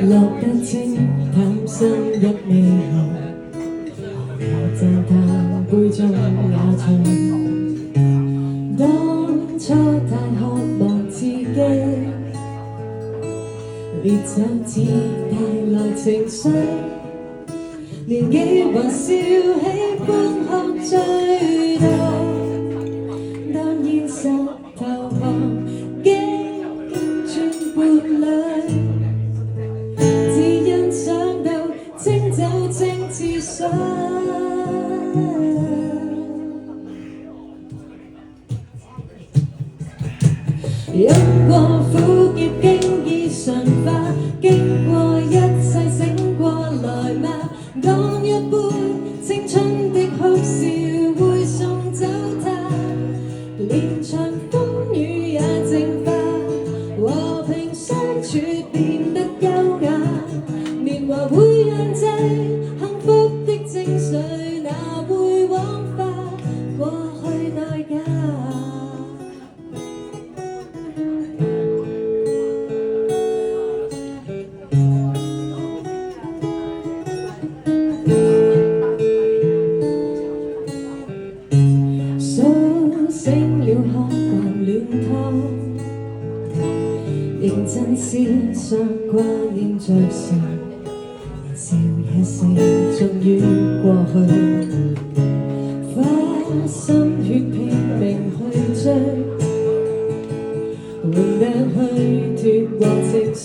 落得清淡深一味後，我讚嘆杯中也長。當初太渴望自己，烈酒只帶來情緒，年紀還笑喜歡喝醉到，當現實投降，經轉伴侶，只因想到清酒清似水。飲過苦澀經已馴化，經過一切醒過來嗎？乾一杯青春的哭笑會送走它，連場風雨也淨化，和平相處變得優雅，年華會釀製幸福的精髓，哪會枉花過去代價？醒了喝慣暖湯，認真思索掛念着誰，笑一聲終於過去，花心血拼命去追，換得虛脫和情緒，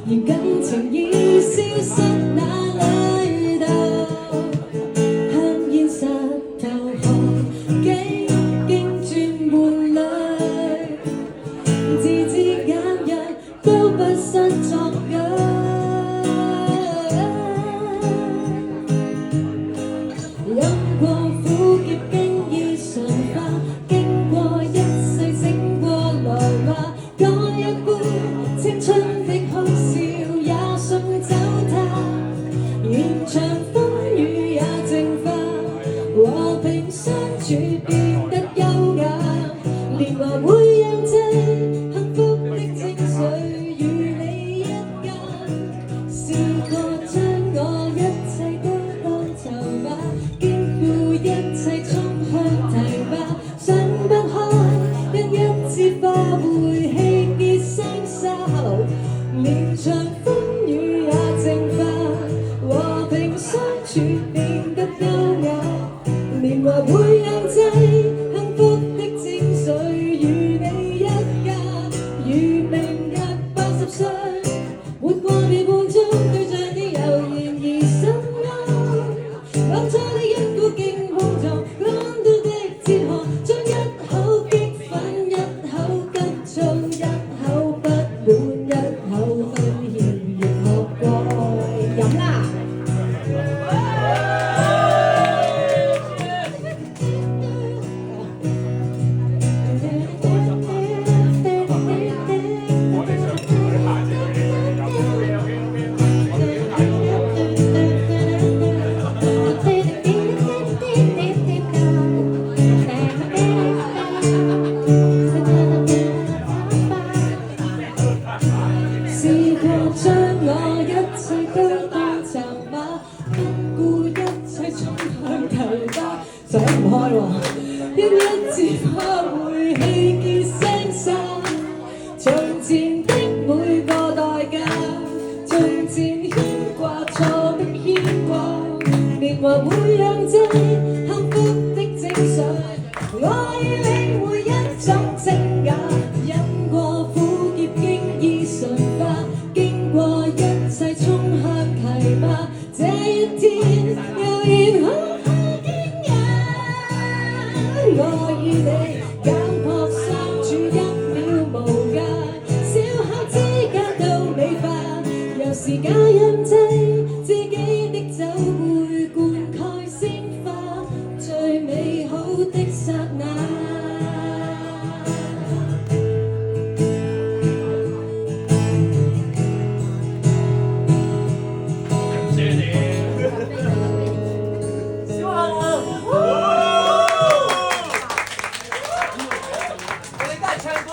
而感情已消失哪裏到？向現實投降。都不失作樣，飲過苦澀經已馴化，經過一世醒過來話，乾一杯青春的哭笑也送走它，現場風雨也淨化，和平相處變得優雅，年華會釀製幸福的精髓。連場風雨也淨化，和平相處變得優雅，年華會釀製幸福的精髓，與你一家，如明日80歲，活過你半鐘，對着你悠然而心安，當初的一股勁碰撞，講到的哲學，將一口激憤，一口急躁，一口不滿。試過將我一切都當籌碼，不顧一切衝向堤壩，想唔開喎，一字怕會氣結聲沙。